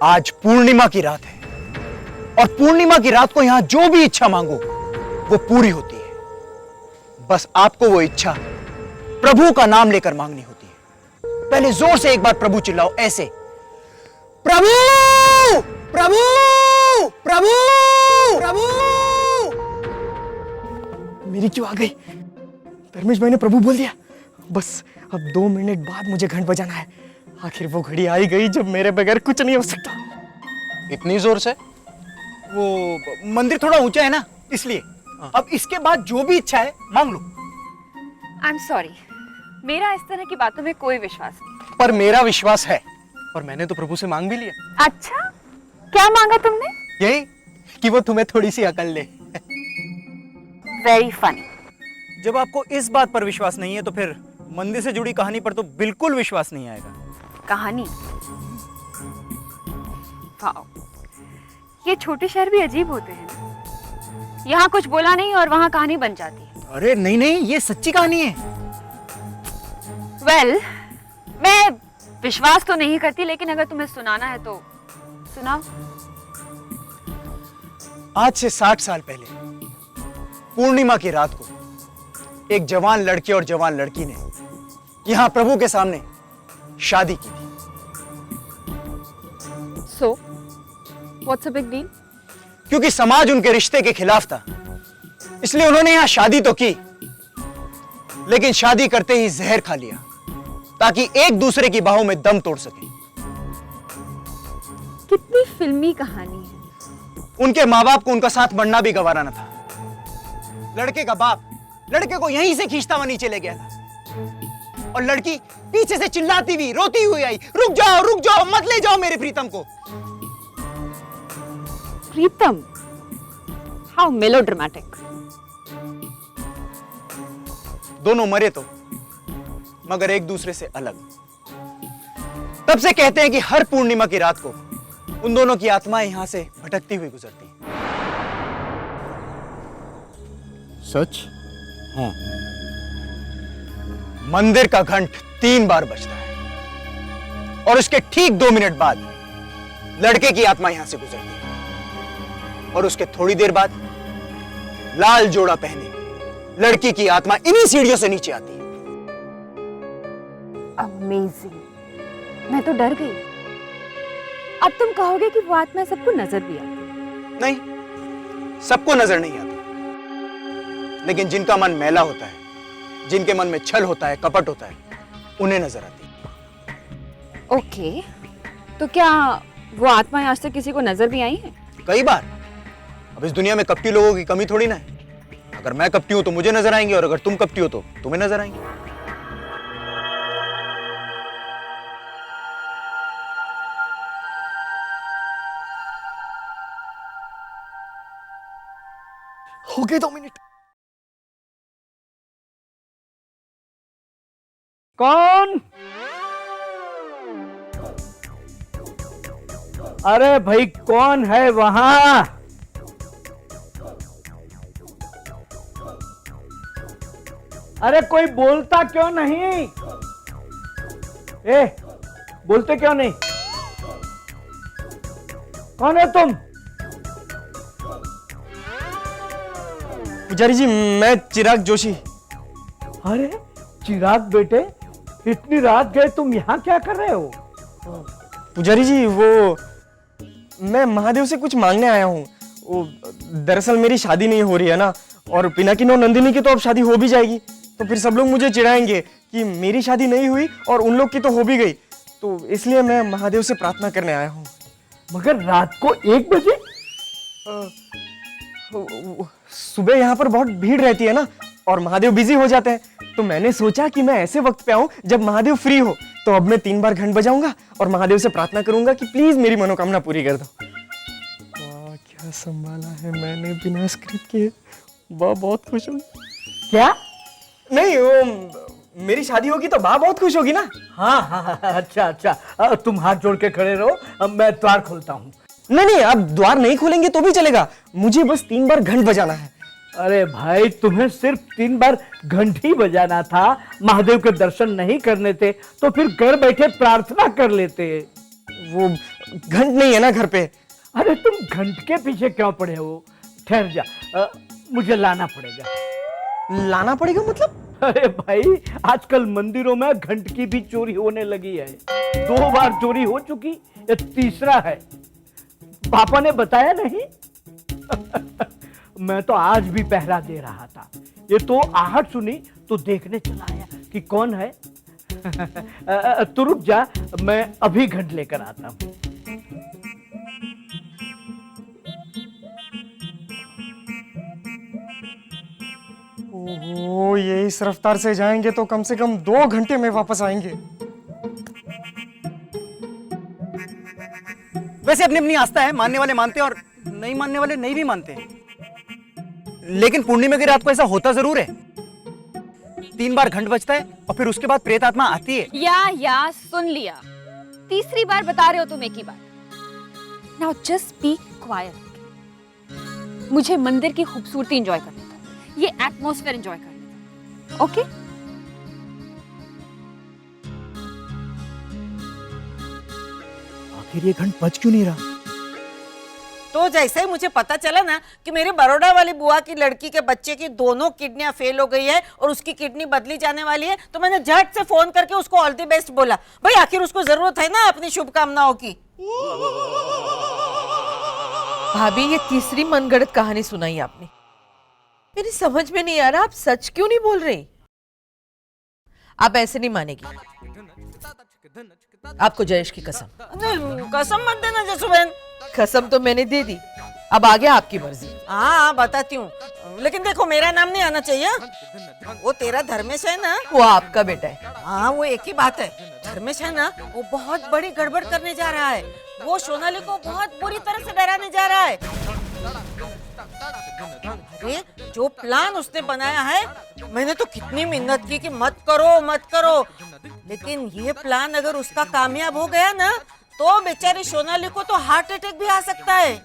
आज पूर्णिमा की रात है और पूर्णिमा की रात को यहां जो भी इच्छा मांगो वो पूरी होती है। बस आपको वो इच्छा प्रभु का नाम लेकर मांगनी होती है। पहले जोर से एक बार प्रभु चिल्लाओ, ऐसे, प्रभु प्रभु प्रभु प्रभु। मेरी क्यों आ गई? धर्मेश भाई ने प्रभु बोल दिया। बस अब 2 मिनट बाद मुझे घंट बजाना है। आखिर वो घड़ी आई गई जब मेरे बगैर कुछ नहीं हो सकता। इतनी जोर से? वो मंदिर थोड़ा ऊंचा है ना, इसलिए। अब इसके बाद जो भी इच्छा है मांग लो। आई एम सॉरी, मेरा इस तरह की बातों में कोई विश्वास नहीं। पर मेरा विश्वास है। और मैंने तो प्रभु से मांग भी लिया। अच्छा, क्या मांगा तुमने? यही कि वो तुम्हें थोड़ी सी अकल ले। Very funny. जब आपको इस बात पर विश्वास नहीं है तो फिर मंदिर से जुड़ी कहानी पर तो बिल्कुल विश्वास नहीं आएगा। कहानी? वाओ, ये छोटे शहर भी अजीब होते हैं। यहाँ कुछ बोला नहीं और वहाँ कहानी बन जाती है। अरे नहीं नहीं, ये सच्ची कहानी है। वेल, मैं विश्वास तो नहीं करती, लेकिन अगर तुम्हें सुनाना है तो सुनाओ। आज से 60 साल पहले पूर्णिमा की रात को एक जवान लड़के और जवान लड़की ने यहां प्रभु के सामने शादी की थी। So, what's a big deal? क्योंकि समाज उनके रिश्ते के खिलाफ था, इसलिए उन्होंने यहां शादी तो की, लेकिन शादी करते ही जहर खा लिया ताकि एक दूसरे की बाहों में दम तोड़ सके। कितनी फिल्मी कहानी है। उनके माँ बाप को उनका साथ मरना भी गवारा न था। लड़के का बाप लड़के को यहीं से खींचता हुआ नीचे ले गया था और लड़की पीछे से चिल्लाती हुई रोती हुई आई, रुक जाओ, मत ले जाओ मेरे प्रीतम को। प्रीतम? How melodramatic. दोनों मरे तो, मगर एक दूसरे से अलग। तब से कहते हैं कि हर पूर्णिमा की रात को उन दोनों की आत्माएं यहां से भटकती हुई गुजरती। सच? हाँ। मंदिर का घंट 3 बार बजता है और उसके ठीक 2 मिनट बाद लड़के की आत्मा यहां से गुजरती है और उसके थोड़ी देर बाद लाल जोड़ा पहने लड़की की आत्मा इन्हीं सीढ़ियों से नीचे आती है। अमेजिंग, मैं तो डर गई। अब तुम कहोगे कि वो आत्मा सबको नजर भी आती? नहीं, सबको नजर नहीं आती, लेकिन जिनका मन मैला होता है, जिनके मन में छल होता है, कपट होता है, उन्हें नजर आती है। ओके, तो क्या वो आत्माएं आज तक किसी को नजर भी आई हैं? कई बार। अब इस दुनिया में कपटी लोगों की कमी थोड़ी ना है। अगर मैं कपटी हूं तो मुझे नजर आएंगे और अगर तुम कपटी हो तो तुम्हें नजर आएंगे। हो गए 2 मिनट। कौन? अरे भाई, कौन है वहां? अरे कोई बोलता क्यों नहीं? बोलते क्यों नहीं? कौन है तुम? पुजारी जी, मैं चिराग जोशी। अरे चिराग बेटे, इतनी रात गए तुम यहाँ क्या कर रहे हो? पुजारी जी, वो मैं महादेव से कुछ मांगने आया हूँ। वो दरअसल मेरी शादी नहीं हो रही है ना, और पिनाकिनी और नंदिनी की तो अब शादी हो भी जाएगी, तो फिर सब लोग मुझे चिढ़ाएंगे कि मेरी शादी नहीं हुई और उन लोग की तो हो भी गई। तो इसलिए मैं महादेव से प्रार्थना करने आया हूँ। मगर रात को 1 बजे? सुबह यहाँ पर बहुत भीड़ रहती है ना, और महादेव बिजी हो जाते हैं, तो मैंने सोचा कि मैं ऐसे वक्त पे आऊं जब महादेव फ्री हो। तो अब मैं 3 बार घंट बजाऊंगा और महादेव से प्रार्थना करूंगा कि प्लीज मेरी मनोकामना पूरी कर दो। वाह, क्या संभाला है मैंने बिना स्क्रिप्ट के। वाह, बहुत खुश हूँ। क्या? नहीं, वो मेरी शादी होगी तो माँ बहुत खुश होगी ना। हाँ हाँ हाँ, अच्छा, तुम हाथ जोड़ के खड़े रहो, अब मैं द्वार खोलता हूँ। नहीं, अब द्वार नहीं खोलेंगे तो भी चलेगा, मुझे बस 3 बार घंट बजाना है। अरे भाई, तुम्हें सिर्फ 3 बार घंटी बजाना था, महादेव के दर्शन नहीं करने थे तो फिर घर बैठे प्रार्थना कर लेते। वो घंट नहीं है ना घर पे। अरे तुम घंट के पीछे क्यों पड़े हो? ठहर जा, मुझे लाना पड़ेगा। लाना पड़ेगा मतलब? अरे भाई, आजकल मंदिरों में घंट की भी चोरी होने लगी है। 2 बार चोरी हो चुकी, ये तीसरा है। पापा ने बताया नहीं? मैं तो आज भी पहरा दे रहा था। ये तो आहट सुनी तो देखने चला आया कि कौन है। तू रुक जा, मैं अभी घंट लेकर आता हूं। ओहो, ये इस रफ्तार से जाएंगे तो कम से कम 2 घंटे में वापस आएंगे। वैसे अपनी अपनी आस्था है, मानने वाले मानते हैं और नहीं मानने वाले नहीं भी मानते हैं। लेकिन पूर्णिमा की रात को ऐसा होता जरूर है। 3 बार घंट बजता है और फिर उसके बाद प्रेत आत्मा आती है। या सुन लिया, तीसरी बार बता रहे हो तुम एक ही बात। Now just be quite. मुझे मंदिर की खूबसूरती एंजॉय करने दो, ये एटमॉस्फेयर एंजॉय करने दो। ओके? आखिर ये घंट बज क्यों नहीं रहा? तो जैसे ही मुझे पता चला ना कि मेरे बड़ौदा वाली बुआ की लड़की के बच्चे की दोनों किडनियां फेल हो गई है और उसकी किडनी बदली जाने वाली है, तो मैंने झट से फोन करके उसको ऑल द बेस्ट बोला। भाई आखिर उसको जरूरत है ना अपनी शुभकामनाओं की। भाभी, ये तीसरी मनगढ़ंत कहानी सुनाई आपने। मेरी समझ में नहीं आ रहा, आप सच क्यों नहीं बोल रही? आप ऐसे नहीं मानेगी, आपको जयेश की कसम। कसम मत देना जसुबेन। कसम तो मैंने दे दी, अब आगे आपकी मर्जी। हाँ बताती हूँ, लेकिन देखो मेरा नाम नहीं आना चाहिए। वो तेरा धर्मेश है ना? वो आपका बेटा है। हाँ वो एक ही बात है। धर्मेश है ना, वो बहुत बड़ी गड़बड़ करने जा रहा है। वो सोनाली को बहुत बुरी तरह से डराने जा रहा है। अरे जो प्लान उसने बनाया है, मैंने तो कितनी मेहनत की कि मत करो मत करो, लेकिन ये प्लान अगर उसका कामयाब हो गया ना, तो बेचारी सोनाली को तो हार्ट अटैक भी आ सकता है।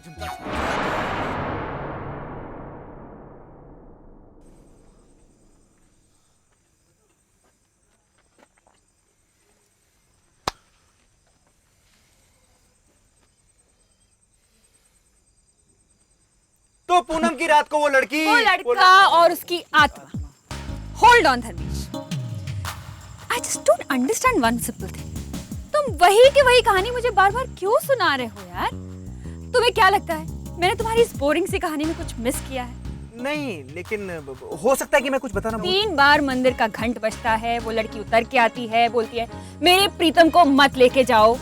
तो पूनम की रात को वो लड़की, वो लड़का और उसकी आत्मा। Hold on Dharmesh, I just don't understand one simple thing. तुम वही की वही कहानी मुझे बार बार क्यों सुना रहे हो यार? तुम्हें क्या लगता है मैंने तुम्हारी इस बोरिंग सी कहानी में कुछ मिस किया है? नहीं, लेकिन हो सकता है कि मैं कुछ बताना भूल। 3 बार मंदिर का घंट बजता है, वो लड़की उतर के आती है, बोलती है मेरे प्रीतम को मत लेके जाओ।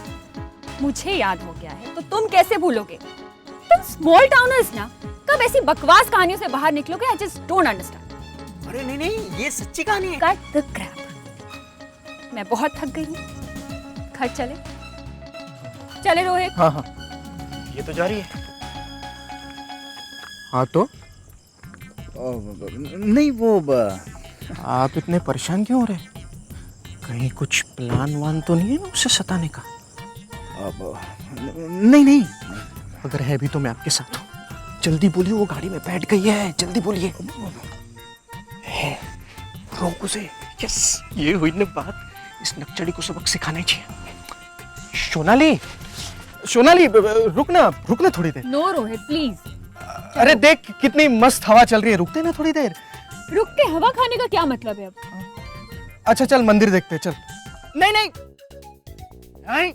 मुझे याद हो गया है तो तुम कैसे भूलोगे? तुम स्मॉल टाउनर्स ना, कब ऐसी बकवास कहानियों से बाहर निकलोगे? I just don't understand. अरे नहीं नहीं, ये सच्ची कहानी है। Cut the crap. मैं बहुत थक गई हूँ, घर चले रोहित। हाँ हाँ, ये तो जारी है। हाँ तो नहीं वो आप इतने परेशान क्यों हो रहे? कहीं कुछ प्लान वान तो नहीं है ना उसे सताने का? नहीं नहीं, अगर है भी तो मैं आपके साथ हूँ। जल्दी बोलिए, वो गाड़ी में बैठ गई है, जल्दी बोलिए। है, रोक उसे। यस, ये हुई ना बात। इस नक्चड़ी को सबक सिखाना चाहिए। सोनाली रुकना थोड़ी देर। No Rohit please. अरे देख कितनी मस्त हवा चल रही है, रुकते ना थोड़ी देर। रुक के हवा खाने का क्या मतलब है अब? अच्छा चल मंदिर देखते, चल। नहीं नहीं नहीं।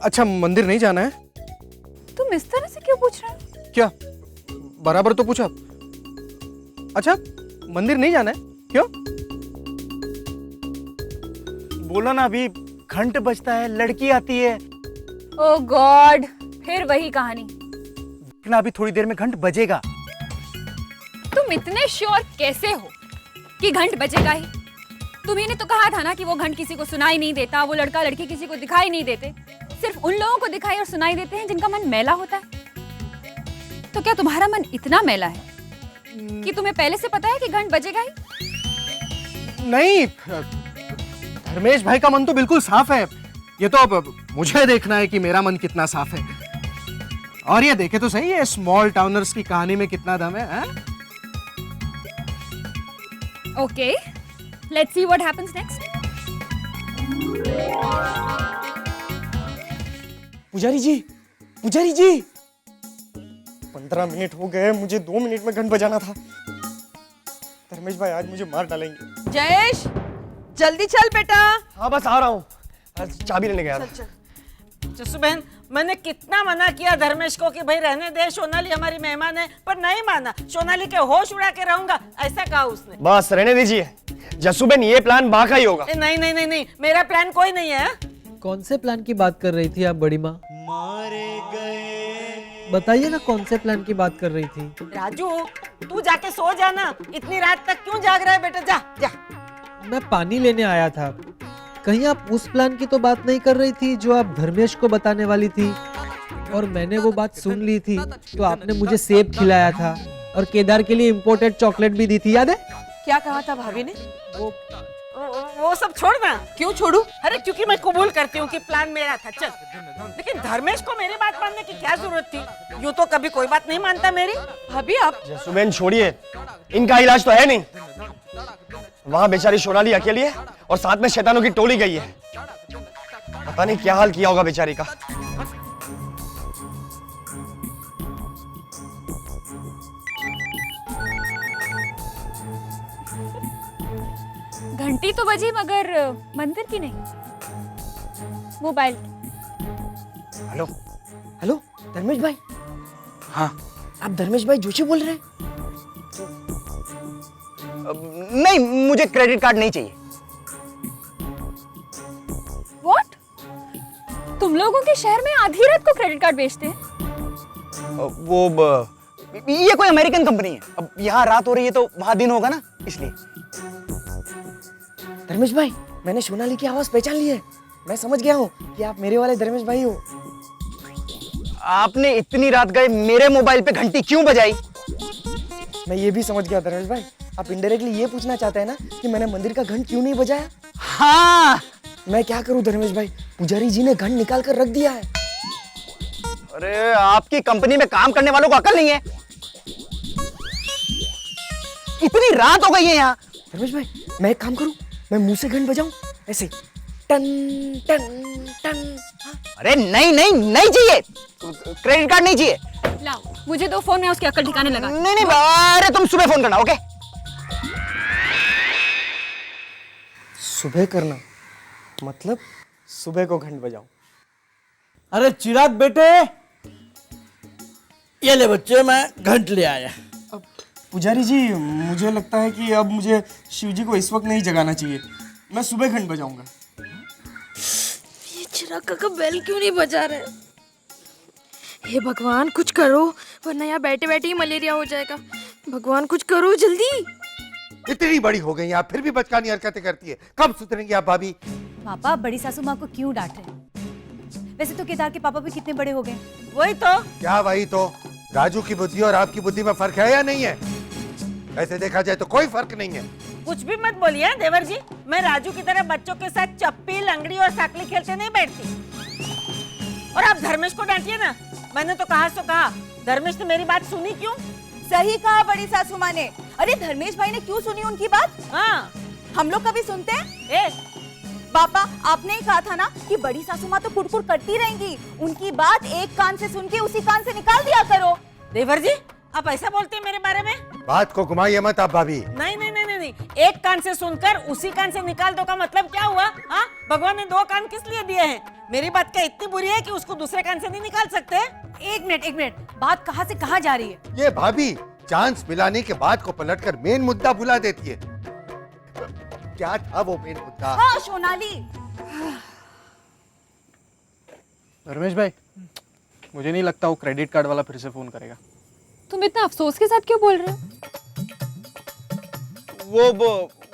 अच्छा मंदिर नहीं जाना है? तुम इस तरह से क्यों पूछ रहे हो? क्या बराबर तो पूछा। अच्छा मंदिर नहीं जाना है, क्यों? बोला ना, अभी घंट बजता है, लड़की आती है। ओह गॉड, फिर वही कहानी। ना अभी थोड़ी देर में घंट बजेगा। तुम इतने श्योर कैसे हो कि घंट बजेगा ही? तुम्ही ने तो कहा था ना कि वो घंट किसी को सुनाई नहीं देता, वो लड़का लड़की किसी को दिखाई नहीं देते, सिर्फ उन लोगों को दिखाई और सुनाई देते हैं जिनका मन मैला होता है। तो क्या तुम्हारा मन इतना मैला है कि तुम्हें पहले से पता है कि घंट बजेगा ही? नहीं, धर्मेश भाई का मन तो बिल्कुल साफ है। ये तो अब मुझे देखना है कि मेरा मन कितना साफ है। और ये देखे तो सही है स्मॉल टाउनर्स की कहानी में कितना दम है। Okay, let's see what happens next. पुजारी जी, पुजारी जी, 15 मिनट हो गए, मुझे 2 मिनट में घंट बजाना था। धर्मेश भाई आज मुझे मार डालेंगे। जयेश जल्दी चल बेटा। हाँ बस आ रहा हूँ, चाबी लेने गया था। जसू बहन, मैंने कितना मना किया धर्मेश को कि भाई रहने दे, सोनाली हमारी मेहमान है, पर नहीं माना। सोनाली के होश उड़ा के रहूंगा ऐसा कहा उसने। बस रहने दीजिए जसूबेन, ये प्लान बाका ही होगा। नहीं नहीं नहीं नहीं, मेरा प्लान कोई नहीं है। कौन से प्लान की बात कर रही थी आप बड़ी माँ? बताइए ना कौन से प्लान की बात कर रही थी? राजू, तू जाके सो जाना, इतनी रात तक क्यों जाग रहा है बेटा? जा जा। मैं पानी लेने आया था। कहीं आप उस प्लान की तो बात नहीं कर रही थी जो आप धर्मेश को बताने वाली थी? और मैंने वो बात सुन ली थी तो आपने मुझे सेब खिलाया था और केदार के लिए इम्पोर्टेड चॉकलेट भी दी थी, याद है? क्या कहा था भाभी ने? वो सब छोड़ना। क्यों छोड़ू? अरे क्योंकि मैं कबूल करती हूँ कि प्लान मेरा था, चल। लेकिन धर्मेश को मेरी बात मानने की क्या जरूरत थी? यूँ तो कभी कोई बात नहीं मानता मेरी। भाभी आप जसूबेन छोड़िए, इनका इलाज तो है नहीं। वहां बेचारी सोनाली अकेली है और साथ में शैतानों की टोली गई है। पता नहीं क्या हाल किया होगा बेचारी का। घंटी तो बजी मगर मंदिर की नहीं, मोबाइल। हेलो हेलो, धर्मेश भाई। हाँ। आप धर्मेश भाई जोशी बोल रहे हैं? नहीं, मुझे क्रेडिट कार्ड नहीं चाहिए। व्हाट? तुम लोगों के शहर में आधी रात को क्रेडिट कार्ड बेचते हैं? ये कोई अमेरिकन कंपनी है। अब यहाँ रात हो रही है तो वहां दिन होगा ना, इसलिए। धर्मेश भाई, मैंने सोनाली की आवाज पहचान ली है। मैं समझ गया हूँ कि आप मेरे वाले धर्मेश भाई हो। आपने इतनी रात गए मेरे मोबाइल पे घंटी क्यों बजाई? मैं ये भी समझ गया धर्मेश भाई, आप इनडायरेक्टली ये पूछना चाहते हैं ना कि मैंने मंदिर का घंट क्यों नहीं बजाया? हाँ। मैं क्या करूं धर्मेश भाई, पुजारी जी ने घंट निकाल कर रख दिया है। अरे आपकी कंपनी में काम करने वालों को अकल नहीं है? इतनी रात हो गई है यहाँ। धर्मेश भाई, मैं एक काम करूं, मैं मुंह से घंट बजाऊं ऐसे, टन टन टन। अरे नहीं नहीं नहीं चाहिए, क्रेडिट कार्ड नहीं चाहिए। लाओ, मुझे दो फोन में उसकी अकल ठिकाने लगा। नहीं नहीं, अरे तुम सुबह फोन करना, ओके? सुबह करना मतलब सुबह को घंट बजाऊं। अरे चिराग बेटे, ये ले बच्चे, मैं घंट ले आया। पुजारी जी, मुझे लगता है कि अब मुझे शिव जी को इस वक्त नहीं जगाना चाहिए। मैं सुबह घंट बजाऊंगा। ये चिराग काका बेल क्यों नहीं बजा रहे? हे भगवान कुछ करो, वरना यहाँ बैठे बैठे ही मलेरिया हो जाएगा। भगवान कुछ करो जल्दी। इतनी बड़ी हो गई आप फिर भी बचकानी हरकतें करती है। कब सुधरेंगी आप भाभी? पापा बड़ी सासू माँ को क्यों डांट रहे हैं? वैसे तो केदार के पापा भी कितने बड़े हो गए। वही तो। क्या वही तो? राजू की बुद्धि और आपकी बुद्धि में फर्क है या नहीं है? ऐसे देखा जाए तो कोई फर्क नहीं है। कुछ भी मत बोलिए देवर जी, मैं राजू की तरह बच्चों के साथ चप्पी, लंगड़ी और साकली खेलते नहीं बैठती। और आप धर्मेश को डांटिए ना, मैंने तो कहा सो कहा। धर्मेश ने मेरी बात सुनी क्यों? सही कहा बड़ी सासू माँ ने। अरे धर्मेश भाई ने क्यों सुनी उनकी बात? हाँ, हम लोग कभी सुनते हैं? पापा आपने ही कहा था ना कि बड़ी सासू माँ तो कुड़कुड़ करती रहेंगी, उनकी बात एक कान से सुन के उसी कान से निकाल दिया करो। देवर जी, आप ऐसा बोलते हैं मेरे बारे में? बात को घुमाइए मत आप भाभी। नहीं नहीं नहीं नहीं, एक कान से सुनकर उसी कान से निकाल दो का मतलब क्या हुआ? हाँ, भगवान ने दो कान किस लिए दिए हैं? मेरी बात क्या इतनी बुरी है कि उसको दूसरे कान से नहीं निकाल सकते? एक मिनट, बात कहाँ से कहाँ जा रही है? ये भाभी चांस मिलाने के बाद को पलटकर मेन मुद्दा भुला देती है। क्या था वो मेन मुद्दा? हाँ सोनाली। धर्मेश भाई, मुझे नहीं लगता वो क्रेडिट कार्ड वाला फिर से फोन करेगा। तुम इतना अफसोस के साथ क्यों बोल रहे हो?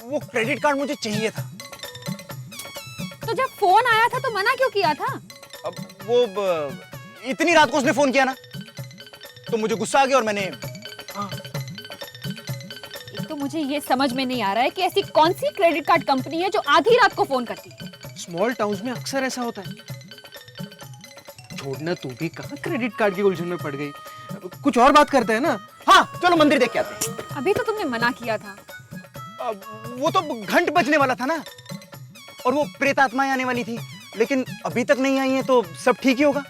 वो क्रेडिट कार्ड मुझे चाहिए था। तो जब फोन आया था तो मना क्यों किया था? अब इतनी रात को उसने फोन किया ना, तो मुझे गुस्सा आ गया और मैंने। एक तो मुझे ये समझ में नहीं आ रहा है कि ऐसी कौन सी क्रेडिट कार्ड कंपनी है जो आधी रात को फोन करती है। स्मॉल टाउन्स में अक्सर ऐसा होता है। छोड़ना, तू भी कहाँ क्रेडिट कार्ड की उलझन में पड़ गई। कुछ और बात करते हैं ना। हाँ चलो मंदिर देख के आते हैं। अभी तो तुमने मना किया था। वो तो घंट बजने वाला था ना, और वो प्रेत आत्माएं आने वाली थी, लेकिन अभी तक नहीं आई हैं, तो सब ठीक ही होगा।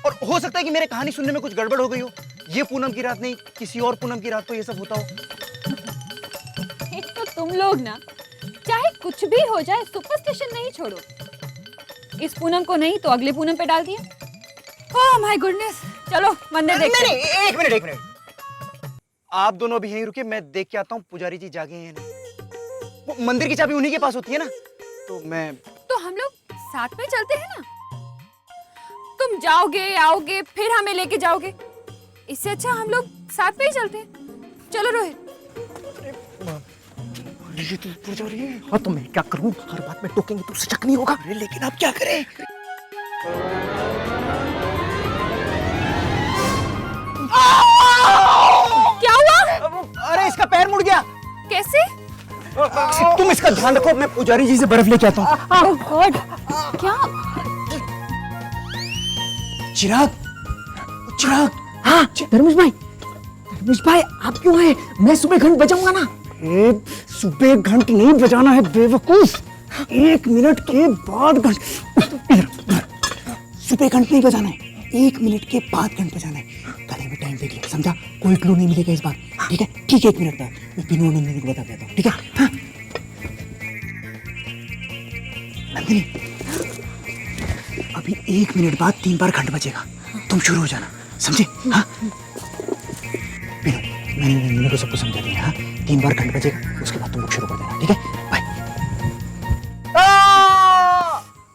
और हो सकता है कि मेरे कहानी सुनने में कुछ गड़बड़ हो गई हो। ये पूनम की रात नहीं, किसी और पूनम की रात को ये सब होता हो। एक तो तुम लोग ना, चाहे कुछ भी हो जाए, सुपरस्टिशन नहीं छोड़ो। इस पूनम को नहीं तो अगले पूनम पे डाल दिया। ओह माय गुडनेस, चलो मंदिर देखते हैं। नहीं, एक मिनट। आप दोनों अभी यहीं रुके, मैं देख के आता हूँ पुजारी जी जागे हैं या नहीं। वो मंदिर की चाबी उन्हीं के पास होती है ना, तो मैं। तो हम लोग साथ में चलते हैं ना। तुम जाओगे, आओगे, फिर हमें लेके जाओगे। इससे अच्छा हम लोग साथ में ही चलते हैं। चलो रोहित। ये तो पुजारी है। हाँ तो मैं क्या करूं? हर बात में टोकेंगे तो उससे शक नहीं होगा। अरे लेकिन आप क्या करें? क्या हुआ? अरे इसका पैर मुड़ गया। कैसे? तुम इसका ध्यान रखो, मैं पुजारी जी से बर्फ लेके आता हूँ। ओह गॉड, क्या? चिराग, हाँ धर्मेश भाई आप क्यों आए? मैं सुबह घंट बजाऊंगा ना। सुबह घंट नहीं बजाना है बेवकूफ, 1 मिनट के बाद घंट। सुबह घंट नहीं बजाना है, 1 मिनट के बाद घंट बजाना है। गले में टाइम देख ले, समझा? कोई क्लू नहीं मिलेगा इस बार, ठीक है? ठीक है, 1 मिनट बाद मैं बिनु और नंदिनी को बता देता हूँ, ठीक है? हाँ? नंदिनी, अभी 1 मिनट बाद 3 बार घंट बजेगा, तुम शुरू हो जाना, समझे? हाँ? बिनु, मैंने नंदिनी को सबको समझा दिया। हाँ? 3 बार घंट बजेगा, उसके बाद तुम लोग शुरू कर देना, ठीक है? बाय।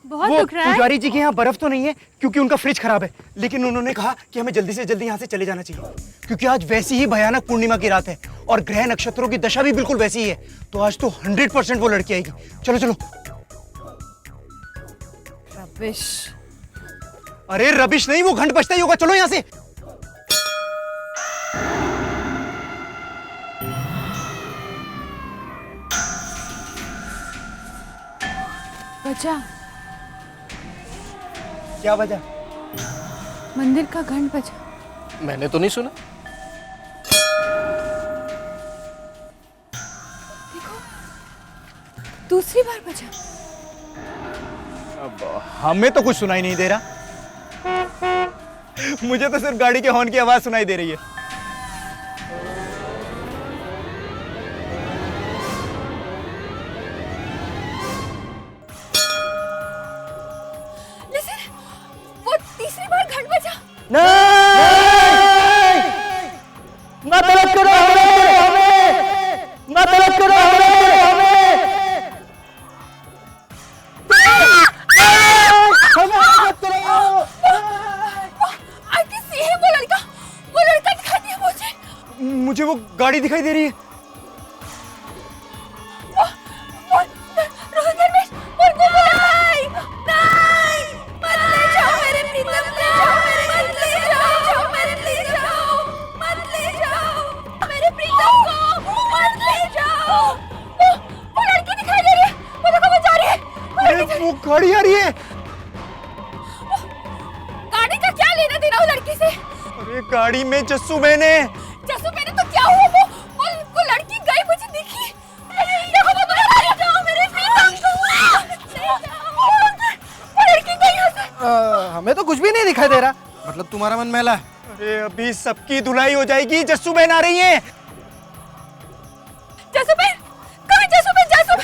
बहुत दुख रहा है। पुजारी जी के यहाँ बर्फ तो नहीं है क्योंकि उनका फ्रिज खराब है, लेकिन उन्होंने कहा कि हमें जल्दी से जल्दी यहाँ से चले जाना चाहिए क्योंकि आज वैसी ही भयानक पूर्णिमा की रात है और ग्रह नक्षत्रों की दशा भी बिल्कुल वैसी ही है। तो आज तो 100% वो लड़की आएगी। चलो चलो। रबिश। अरे रबिश नहीं, वो घंट बजता ही होगा। चलो यहाँ से। बचा, क्या वजह? मंदिर का घंट बजा। मैंने तो नहीं सुना। देखो, दूसरी बार बजा। अब हमें तो कुछ सुनाई नहीं दे रहा। मुझे तो सिर्फ गाड़ी के हॉर्न की आवाज सुनाई दे रही है। वो तीसरी बार घंट बजा। मुझे वो गाड़ी दिखाई दे रही है। वो गाड़ी आ रही है। गाड़ी का क्या लेना देना वो लड़की से? अरे गाड़ी में जस्सू बहन है। जसू मैंने तो क्या हुआ? वो लड़की गई, मुझे दिखी। देखो वो ले जाओ मेरे प्रीतम को। ले जाओ। वो लड़की गई यहाँ से। हमें तो कुछ भी नहीं दिखाई दे रहा। मतलब तुम्हारा मन मैला है। अरे अभी सबकी धुलाई हो जाएगी। जस्सू बहन आ रही है। जसू बहन, कहाँ जसू बहन? जसू